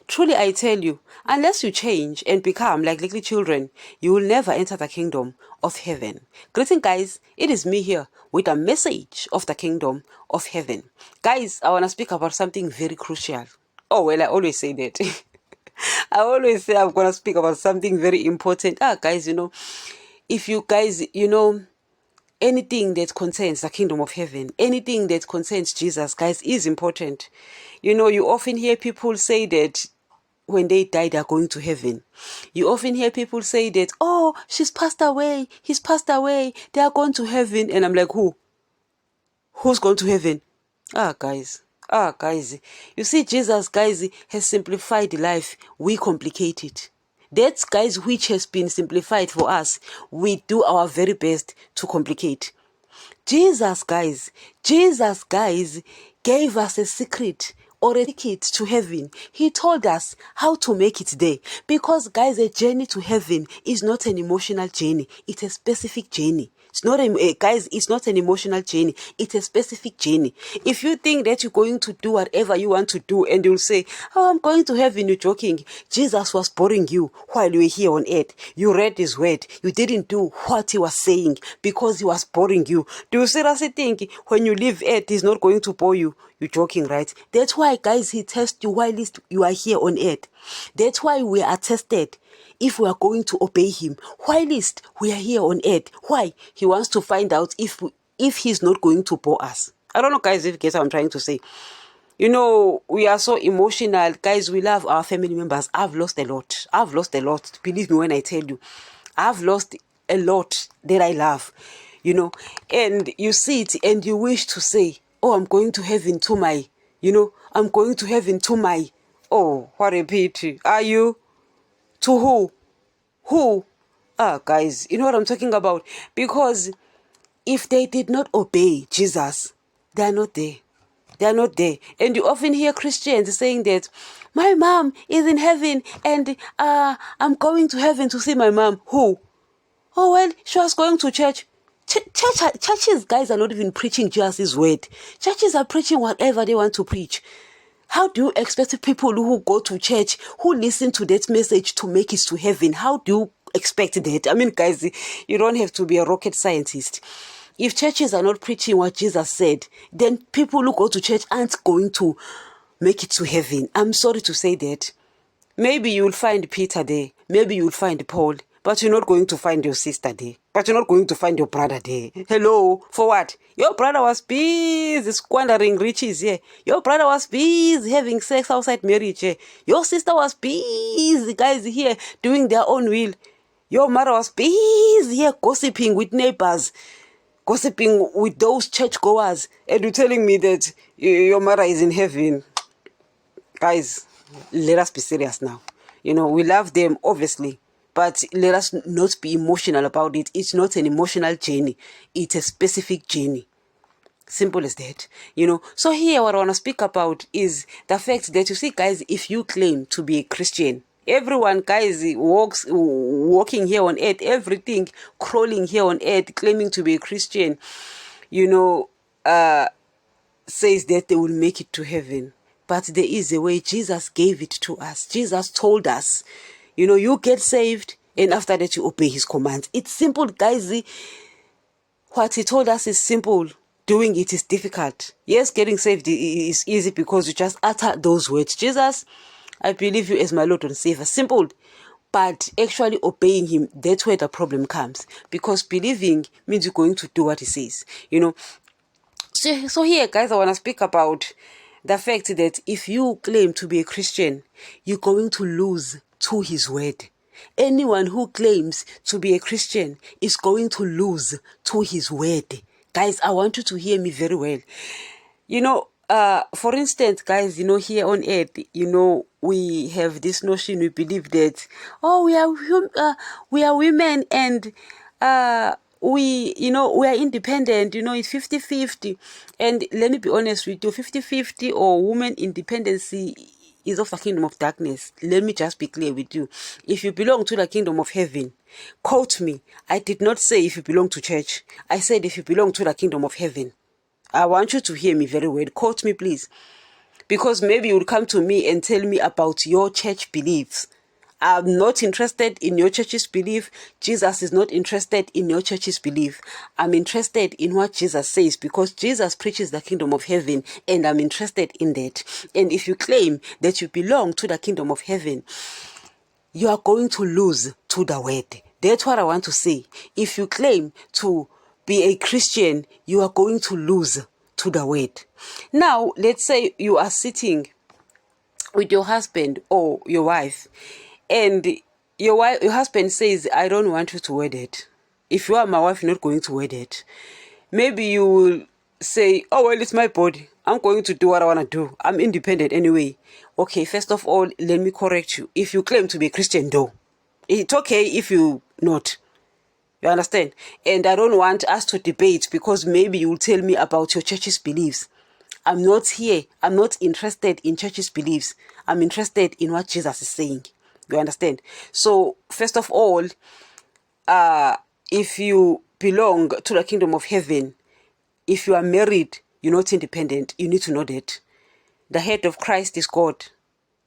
Truly I tell you, unless you change and become like little children, you will never enter the kingdom of heaven. Greeting, guys. It is me here with a message of the kingdom of heaven. Guys, I want to speak about something very crucial. Oh, well, I always say that. I always say I'm going to speak about something very important. Guys, if you guys, anything that concerns the kingdom of heaven, anything that concerns Jesus, guys, is important. You often hear people say that when they die, they are going to heaven. You often hear people say that, oh, she's passed away, he's passed away, they are going to heaven. And I'm like, who? Who's going to heaven? Guys. You see, Jesus, guys, has simplified life. We complicate it. That's, guys, which has been simplified for us. We do our very best to complicate. Jesus, guys, gave us a secret or a ticket to heaven. He told us how to make it there. Because, guys, a journey to heaven is not an emotional journey. It's a specific journey. It's not it's not an emotional journey. It's a specific journey. If you think that you're going to do whatever you want to do and you'll say, oh, I'm going to heaven, you're joking. Jesus was boring you while you were here on earth. You read his word. You didn't do what he was saying because he was boring you. Do you seriously think when you leave earth, he's not going to bore you? You're joking, right? That's why, guys, he tests you while you are here on earth. That's why we are tested if we are going to obey him whilst we are here on earth. Why? He wants to find out if he's not going to bore us. I don't know, guys, if you get what I'm trying to say. We are so emotional. Guys, we love our family members. I've lost a lot. Believe me when I tell you. I've lost a lot that I love. And you see it and you wish to say, oh, I'm going to heaven to my, I'm going to heaven to my, oh, what a pity. Are you? To who? Who? Guys, you know what I'm talking about? Because if they did not obey Jesus, they are not there. They are not there. And you often hear Christians saying that, my mom is in heaven and I'm going to heaven to see my mom. Who? Oh, well, she was going to church. Churches, guys, are not even preaching Jesus' word. Churches are preaching whatever they want to preach. How do you expect people who go to church, who listen to that message to make it to heaven? How do you expect that? I mean, guys, you don't have to be a rocket scientist. If churches are not preaching what Jesus said, then people who go to church aren't going to make it to heaven. I'm sorry to say that. Maybe you'll find Peter there. Maybe you'll find Paul. But you're not going to find your sister there. But you're not going to find your brother there. Hello? For what? Your brother was busy squandering riches here. Your brother was busy having sex outside marriage here. Your sister was busy, guys, here doing their own will. Your mother was busy here gossiping with neighbors. Gossiping with those churchgoers. And you're telling me that your mother is in heaven. Guys, let us be serious now. We love them, obviously. But let us not be emotional about it. It's not an emotional journey. It's a specific journey. Simple as that. So here what I want to speak about is the fact that, you see, guys, if you claim to be a Christian, everyone, guys, walking here on earth, everything crawling here on earth, claiming to be a Christian, says that they will make it to heaven. But there is a way. Jesus gave it to us. Jesus told us, you get saved, and after that you obey his commands. It's simple, guys. What he told us is simple. Doing it is difficult. Yes, getting saved is easy because you just utter those words. Jesus, I believe you as my Lord and Savior. Simple. But actually obeying him, that's where the problem comes. Because believing means you're going to do what he says. So here, guys, I want to speak about the fact that if you claim to be a Christian, you're going to lose to his word. Anyone who claims to be a Christian is going to lose to his word. Guys, I want you to hear me very well. For instance, guys, here on earth, we have this notion, we believe that, oh, we are women and we are independent, it's 50-50. And let me be honest with you, 50-50 or woman independency is of the kingdom of darkness. Let me just be clear with you. If you belong to the kingdom of heaven, quote me. I did not say if you belong to church. I said if you belong to the kingdom of heaven. I want you to hear me very well. Quote me, please. because maybe you would come to me and tell me about your church beliefs. I'm not interested in your church's belief. Jesus is not interested in your church's belief. I'm interested in what Jesus says, because Jesus preaches the kingdom of heaven, and I'm interested in that. And if you claim that you belong to the kingdom of heaven, you are going to lose to the word. That's what I want to say. If you claim to be a Christian, you are going to lose to the word. Now, let's say you are sitting with your husband or your wife, and your husband says, I don't want you to wear that. If you are my wife, you're not going to wear that. Maybe you will say, oh, well, it's my body. I'm going to do what I want to do. I'm independent anyway. Okay, first of all, let me correct you. If you claim to be a Christian, though, it's okay if you not. You understand? And I don't want us to debate, because maybe you will tell me about your church's beliefs. I'm not here. I'm not interested in church's beliefs. I'm interested in what Jesus is saying. You understand? So, first of all, if you belong to the kingdom of heaven, if you are married, you're not independent. You need to know that. The head of Christ is God.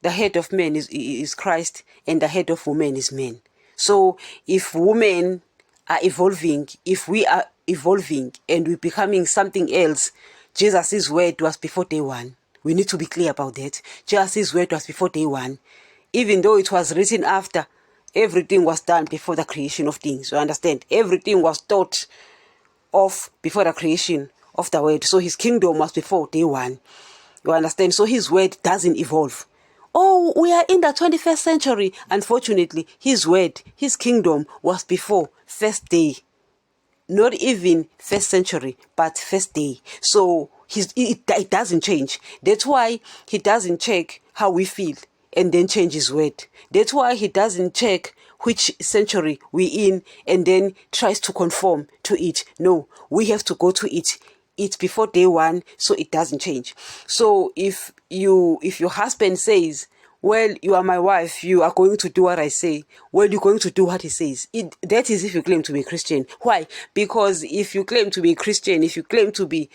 The head of man is Christ, and the head of woman is man. So if women are evolving, if we are evolving and we're becoming something else, Jesus' word was before day one. We need to be clear about that. Jesus' word was before day one. Even though it was written after, everything was done before the creation of things. You understand? Everything was thought of before the creation of the word. So his kingdom was before day one. You understand? So his word doesn't evolve. Oh, we are in the 21st century. Unfortunately, his word, his kingdom was before first day. Not even first century, but first day. So it doesn't change. That's why he doesn't check how we feel and then change his word. That's why he doesn't check which century we in and then tries to conform to it. No, we have to go to it. It's before day one, so it doesn't change. So if your husband says, well, you are my wife, you are going to do what I say, well, you're going to do what he says. That is if you claim to be a Christian. Why? Because if you claim to be a Christian, if you claim to be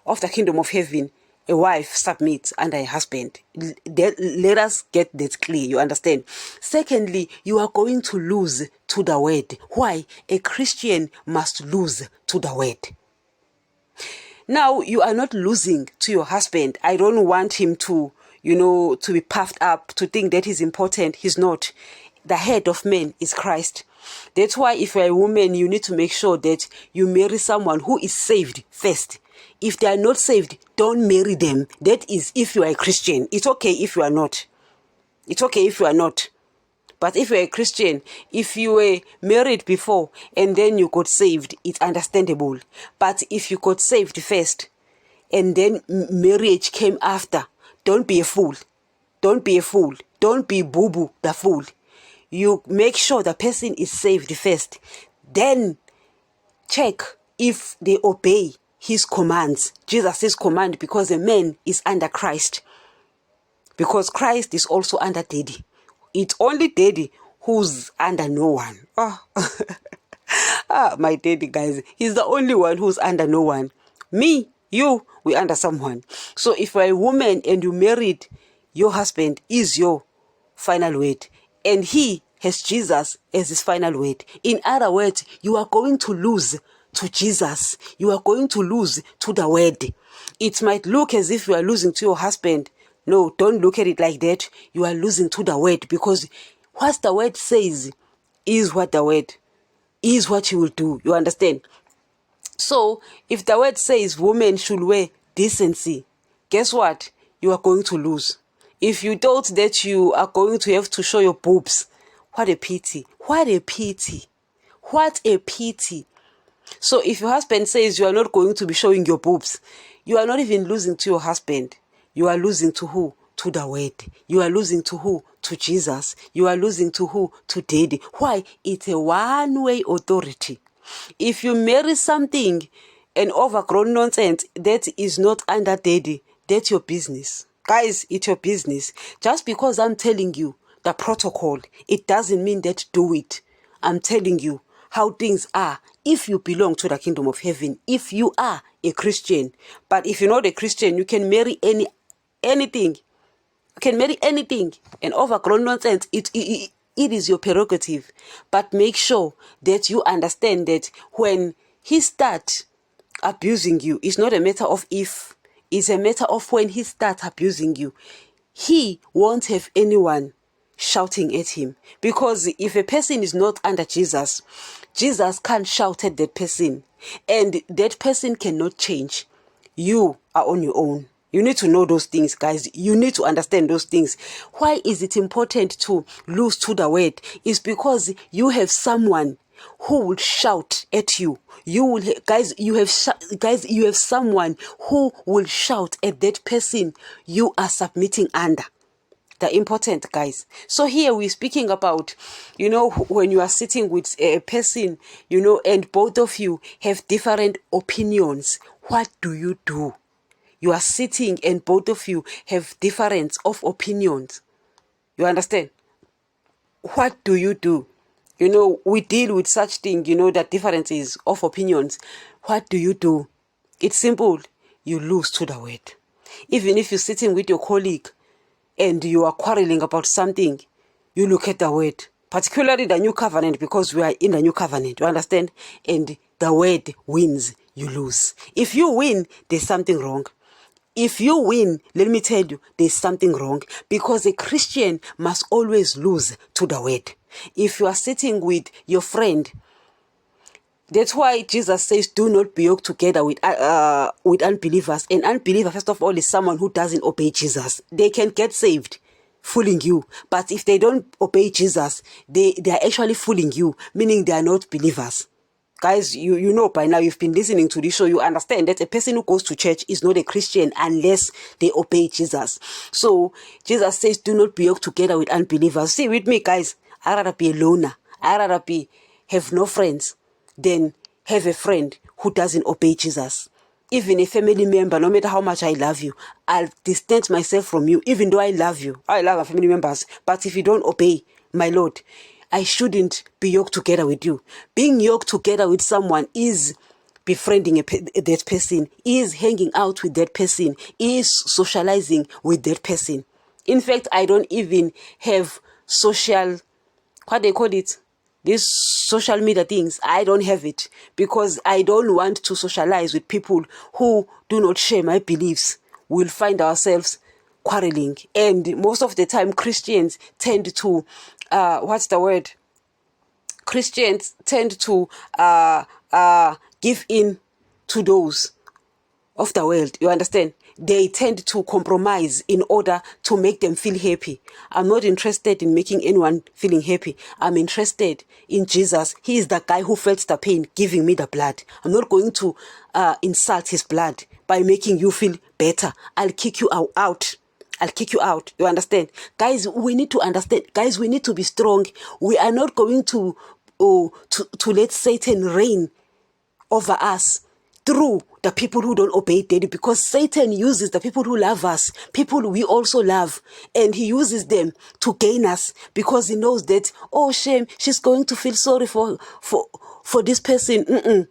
of the kingdom of heaven, a wife submits under a husband. Let us get that clear, you understand? Secondly, you are going to lose to the word. Why? A Christian must lose to the word. Now, you are not losing to your husband. I don't want him to, to be puffed up, to think that he's important. He's not. The head of men is Christ. That's why if you're a woman, you need to make sure that you marry someone who is saved first. If they are not saved, don't marry them. That is if you are a Christian. It's okay if you are not. It's okay if you are not. But if you're a Christian, if you were married before and then you got saved, it's understandable. But if you got saved first and then marriage came after, don't be a fool. Don't be a fool. Don't be boo-boo, the fool. You make sure the person is saved first. Then check if they obey his commands, Jesus' command, because a man is under Christ. Because Christ is also under daddy. It's only daddy who's under no one. My daddy, guys. He's the only one who's under no one. Me, you, we under someone. So if you're a woman and you married, your husband is your final word. And he has Jesus as his final word. In other words, you are going to lose to Jesus. You are going to lose to the word. It might look as if you are losing to your husband. No, don't look at it like that. You are losing to the word, because what the word says is what the word is, what you will do. You understand? So if the word says women should wear decency, guess what? You are going to lose. If you thought that you are going to have to show your boobs, what a pity. What a pity. What a pity. So if your husband says you are not going to be showing your boobs, you are not even losing to your husband. You are losing to who? To the word. You are losing to who? To Jesus. You are losing to who? To daddy. Why? It's a one-way authority. If you marry something, an overgrown nonsense that is not under daddy, that's your business. Guys, it's your business. Just because I'm telling you the protocol, it doesn't mean that do it. I'm telling you how things are if you belong to the kingdom of heaven, if you are a Christian. But if you're not a Christian, you can marry anything. You can marry anything. And overgrown nonsense, it is your prerogative. But make sure that you understand that when he starts abusing you, it's not a matter of if, it's a matter of when he starts abusing you. He won't have anyone shouting at him. Because if a person is not under Jesus, Jesus can't shout at that person. And that person cannot change. You are on your own. You need to know those things, guys. You need to understand those things. Why is it important to lose to the word? It's because you have someone who will shout at you. You will, guys. You have someone who will shout at that person you are submitting under. They're important, guys. So here we're speaking about, when you are sitting with a person, and both of you have different opinions. What do you do? You are sitting and both of you have difference of opinions. You understand? What do you do? We deal with such thing, that differences of opinions. What do you do? It's simple. You lose to the word. Even if you're sitting with your colleague and you are quarreling about something, you look at the word. Particularly the new covenant, because we are in the new covenant. You understand? And the word wins, you lose. If you win, there's something wrong. If you win, let me tell you, there's something wrong, because a Christian must always lose to the word. If you are sitting with your friend, that's why Jesus says, do not be yoked together with unbelievers. An unbeliever, first of all, is someone who doesn't obey Jesus. They can get saved fooling you, but if they don't obey Jesus, they are actually fooling you, meaning they are not believers. Guys, you know by now, you've been listening to this show, you understand that a person who goes to church is not a Christian unless they obey Jesus. So Jesus says, do not be yoked together with unbelievers. See, with me, guys, I'd rather be a loner. I'd rather have no friends than have a friend who doesn't obey Jesus. Even a family member, no matter how much I love you, I'll distance myself from you, even though I love you. I love my family members. But if you don't obey my Lord, I shouldn't be yoked together with you. Being yoked together with someone is befriending that person, is hanging out with that person, is socializing with that person. In fact, I don't even have social, what they call it, these social media things. I don't have it because I don't want to socialize with people who do not share my beliefs. We'll find ourselves quarreling. And most of the time, Christians tend to Christians tend to give in to those of the world. You understand? They tend to compromise in order to make them feel happy. I'm not interested in making anyone feeling happy. I'm interested in Jesus. He is the guy who felt the pain giving me the blood. I'm not going to insult his blood by making you feel better. I'll kick you out. I'll kick you out. You understand? Guys, we need to understand. Guys, we need to be strong. We are not going to let Satan reign over us through the people who don't obey Daddy, because Satan uses the people who love us, people we also love, and he uses them to gain us because he knows that, oh, shame, she's going to feel sorry for this person.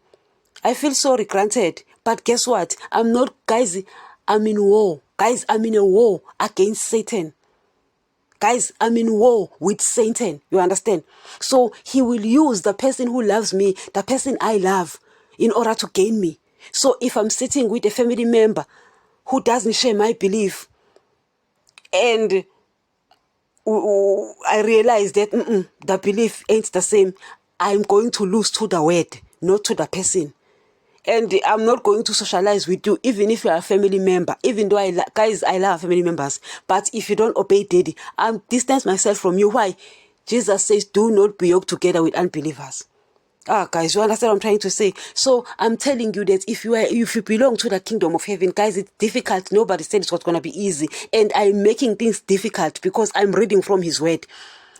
I feel sorry, granted, but guess what? I'm in war. Guys, I'm in a war against Satan. Guys, I'm in war with Satan. You understand? So he will use the person who loves me, the person I love, in order to gain me. So if I'm sitting with a family member who doesn't share my belief, and I realize that the belief ain't the same, I'm going to lose to the word, not to the person. And I'm not going to socialize with you, even if you're a family member. Even though guys, I love family members. But if you don't obey Daddy, I'm distance myself from you. Why? Jesus says, do not be yoked together with unbelievers. Guys, you understand what I'm trying to say? So I'm telling you that if you belong to the kingdom of heaven, guys, it's difficult. Nobody said it's going to be easy. And I'm making things difficult because I'm reading from his word.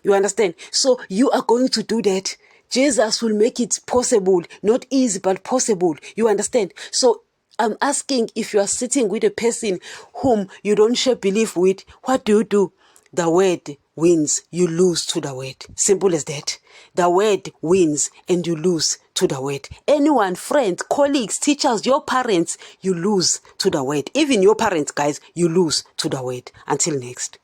You understand? So you are going to do that. Jesus will make it possible, not easy, but possible. You understand? So I'm asking, if you are sitting with a person whom you don't share belief with, what do? The word wins, you lose to the word. Simple as that. The word wins and you lose to the word. Anyone, friends, colleagues, teachers, your parents, you lose to the word. Even your parents, guys, you lose to the word. Until next.